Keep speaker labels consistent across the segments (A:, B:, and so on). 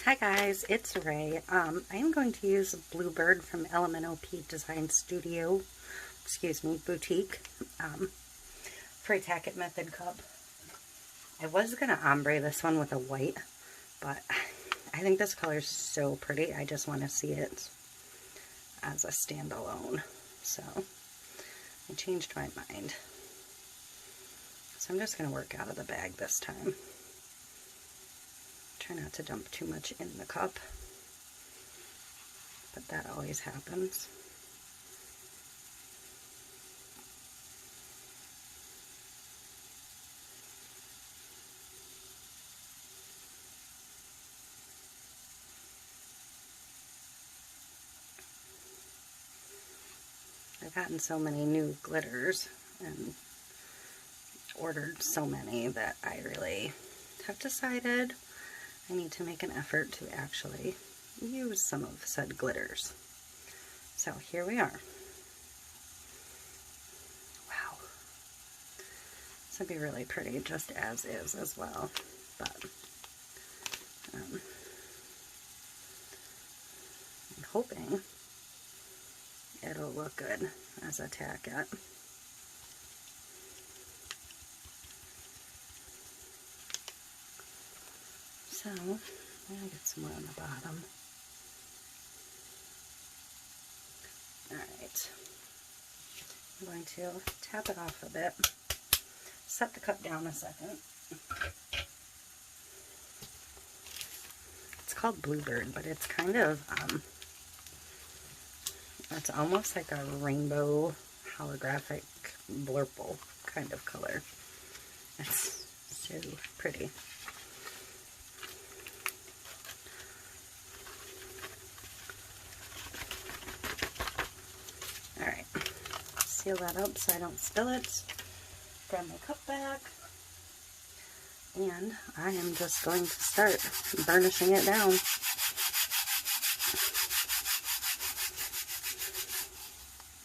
A: Hi guys, it's Ray. I am going to use Bluebird from LMNOP Design Studio, Boutique, for a Tack It method cup. I was going to ombre this one with a white, but I think this color is so pretty. I just want to see it as a standalone. So I changed my mind. So I'm just going to work out of the bag this time. Try not to dump too much in the cup, but that always happens. I've gotten so many new glitters and ordered so many that I really have decided I need to make an effort to actually use some of said glitters. So here we are. Wow. This would be really pretty just as is as well, but I'm hoping it'll look good as a Tack It. So, I'm going to get some more on the bottom. Alright. I'm going to tap it off a bit. Set the cup down a second. It's called Bluebird, but it's kind of, it's almost like a rainbow holographic blurple kind of color. It's so pretty. Alright, seal that up so I don't spill it. Grab my cup back. And I am just going to start burnishing it down.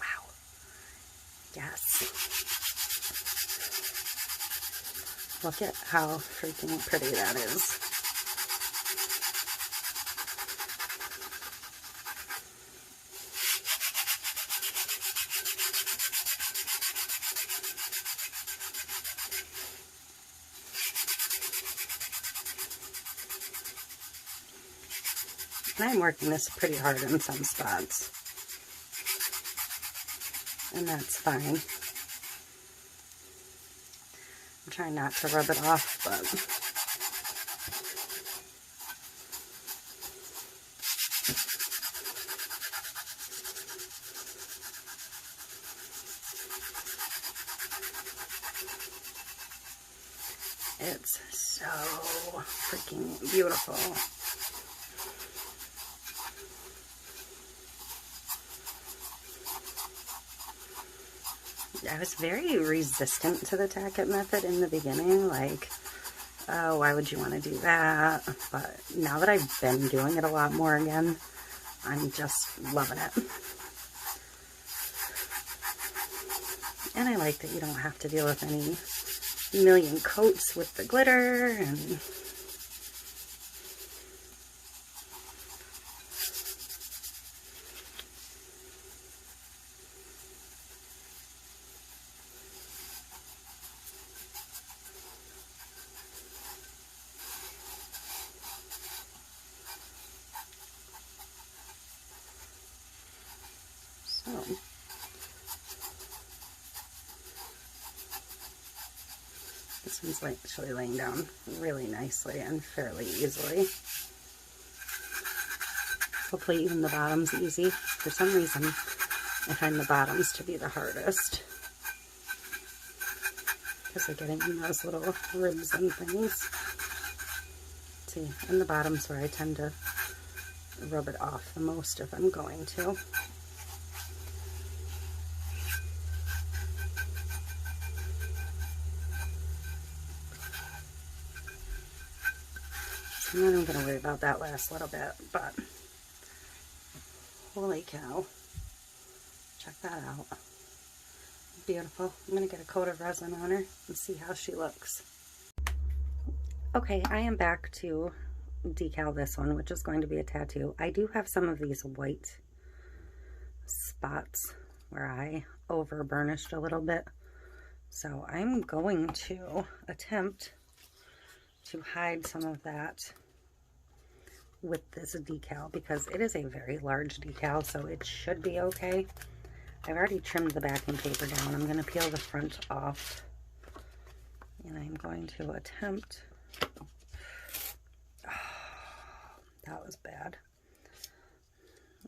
A: Wow. Yes. Look at how freaking pretty that is. And I'm working this pretty hard in some spots, and that's fine. I'm trying not to rub it off, but it's so freaking beautiful. I was very resistant to the Tack It method in the beginning, like, oh, why would you want to do that? But now that I've been doing it a lot more again, I'm just loving it. And I like that you don't have to deal with any million coats with the glitter, and this one's actually laying down really nicely and fairly easily. Hopefully even the bottom's easy. For some reason, I find the bottoms to be the hardest, because they're getting in those little ribs and things. See, and the bottom's where I tend to rub it off the most if I'm going to. I'm not even going to worry about that last little bit, but holy cow, check that out. Beautiful. I'm going to get a coat of resin on her and see how she looks. Okay, I am back to decal this one, which is going to be a tattoo. I do have some of these white spots where I over burnished a little bit, so I'm going to attempt to hide some of that with this decal, because it is a very large decal, so it should be okay. I've already trimmed the backing paper down. I'm going to peel the front off, and I'm going to attempt... Oh, that was bad.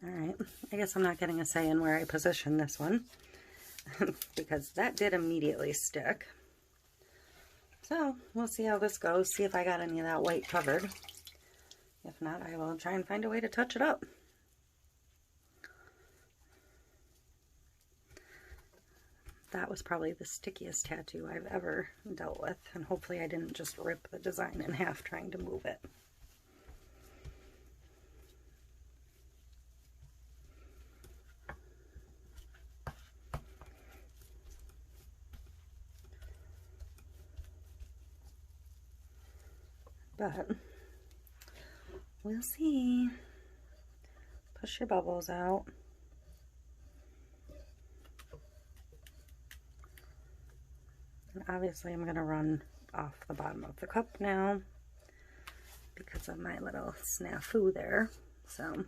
A: Alright, I guess I'm not getting a say in where I position this one, because that did immediately stick. So, we'll see how this goes, see if I got any of that white covered. If not, I will try and find a way to touch it up. That was probably the stickiest tattoo I've ever dealt with, and hopefully I didn't just rip the design in half trying to move it. But we'll see. Push your bubbles out. And obviously I'm going to run off the bottom of the cup now because of my little snafu there. So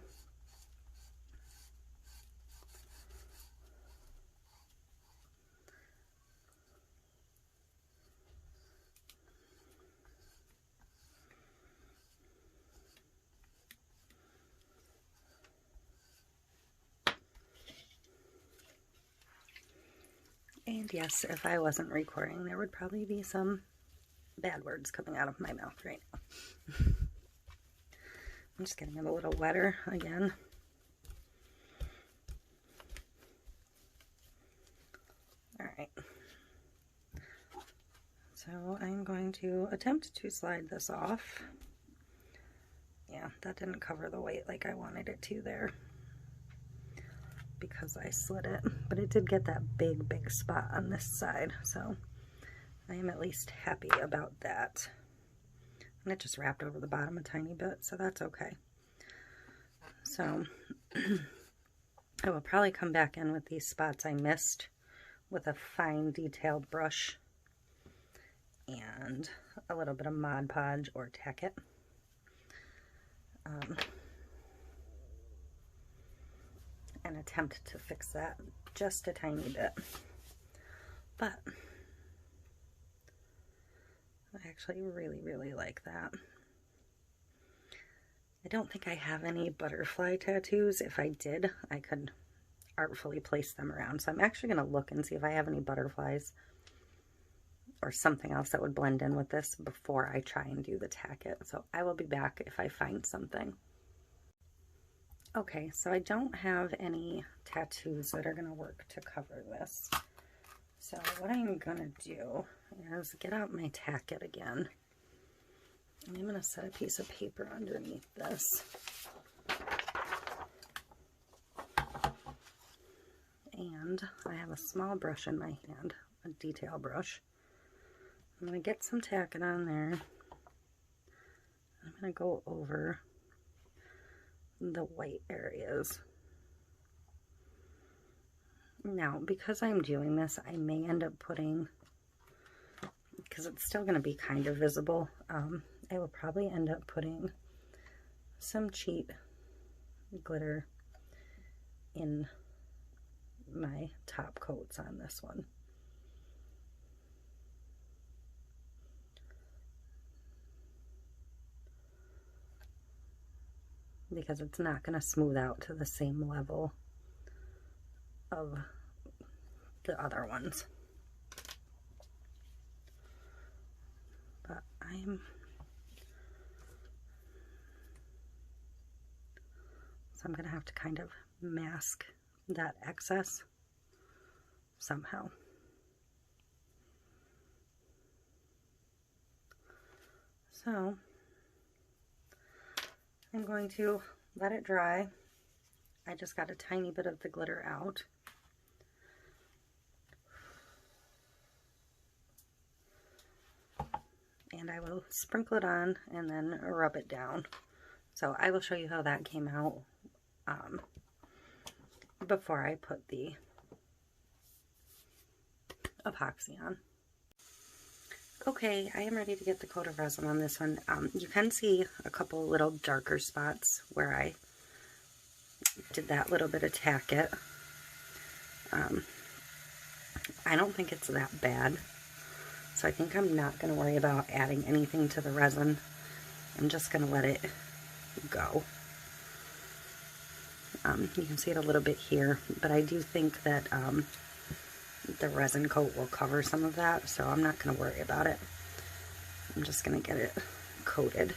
A: and yes, if I wasn't recording, there would probably be some bad words coming out of my mouth right now. I'm just getting it a little wetter again. Alright. So I'm going to attempt to slide this off. Yeah, that didn't cover the weight like I wanted it to there, because I slid it, but it did get that big spot on this side, so I am at least happy about that. And it just wrapped over the bottom a tiny bit, so that's okay. So I will probably come back in with these spots I missed with a fine detailed brush and a little bit of Mod Podge or Tack It. And attempt to fix that just a tiny bit. But I actually really like that. I don't think I have any butterfly tattoos. If I did, I could artfully place them around. So I'm actually going to look and see if I have any butterflies or something else that would blend in with this before I try and do the Tack It. So I will be back if I find something. Okay, so I don't have any tattoos that are going to work to cover this. So what I'm going to do is get out my Tack It again. And I'm going to set a piece of paper underneath this. And I have a small brush in my hand, a detail brush. I'm going to get some Tack It on there. I'm going to go over the white areas. Now, because I'm doing this, I may end up putting, because it's still going to be kind of visible, I will probably end up putting some cheat glitter in my top coats on this one. Because it's not going to smooth out to the same level of the other ones. But I'm going to have to kind of mask that excess somehow. So I'm going to let it dry. I just got a tiny bit of the glitter out. and I will sprinkle it on and then rub it down. So I will show you how that came out before I put the epoxy on. Okay, I am ready to get the coat of resin on this one. You can see a couple little darker spots where I did that little bit of Tack It. I don't think it's that bad, so I think I'm not going to worry about adding anything to the resin. I'm just going to let it go. You can see it a little bit here, but I do think that the resin coat will cover some of that, so I'm not going to worry about it. I'm just going to get it coated.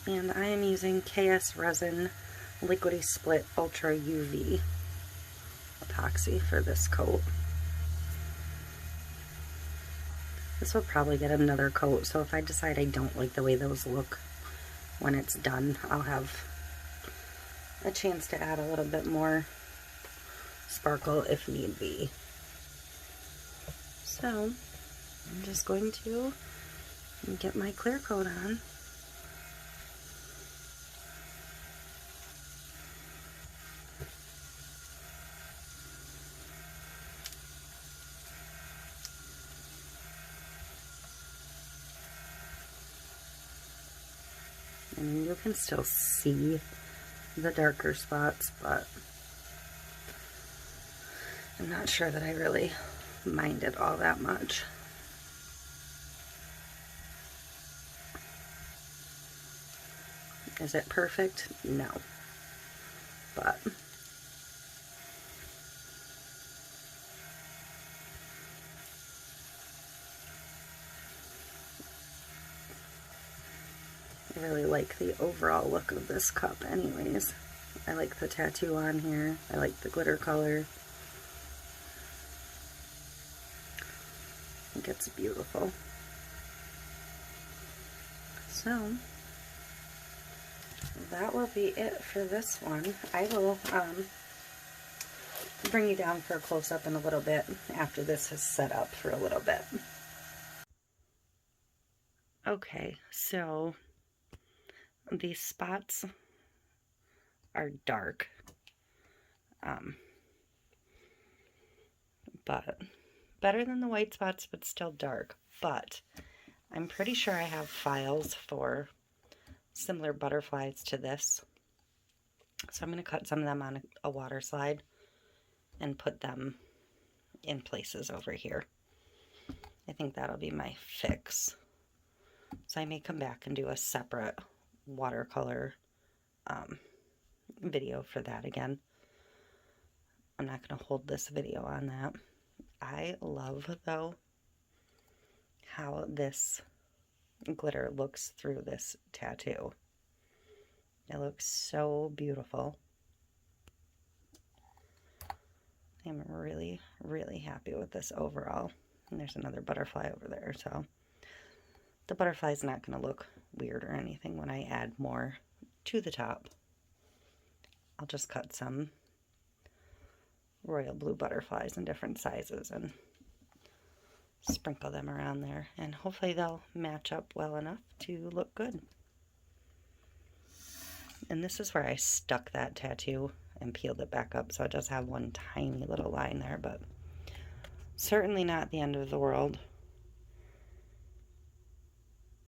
A: And I am using KS Resin Liquidy Split Ultra UV epoxy for this coat. This will probably get another coat, so if I decide I don't like the way those look when it's done, I'll have a chance to add a little bit more sparkle if need be. So I'm just going to get my clear coat on. And you can still see the darker spots, but I'm not sure that I really mind it all that much. Is it perfect? No. But I really like the overall look of this cup anyways. I like the tattoo on here. I like the glitter color. I think it's beautiful. So that will be it for this one. I will bring you down for a close-up in a little bit after this has set up for a little bit. Okay, so these spots are dark, but better than the white spots, but still dark. But I'm pretty sure I have files for similar butterflies to this, so I'm going to cut some of them on a water slide and put them in places over here. I think that'll be my fix. So I may come back and do a separate watercolor video for that again. I'm not going to hold this video on that. I love, though, how this glitter looks through this tattoo. It looks so beautiful. I'm really, really happy with this overall. And there's another butterfly over there, so the butterfly's not going to look weird or anything when I add more to the top. I'll just cut some royal blue butterflies in different sizes and sprinkle them around there, and hopefully they'll match up well enough to look good. And this is where I stuck that tattoo and peeled it back up, so it does have one tiny little line there, but certainly not the end of the world.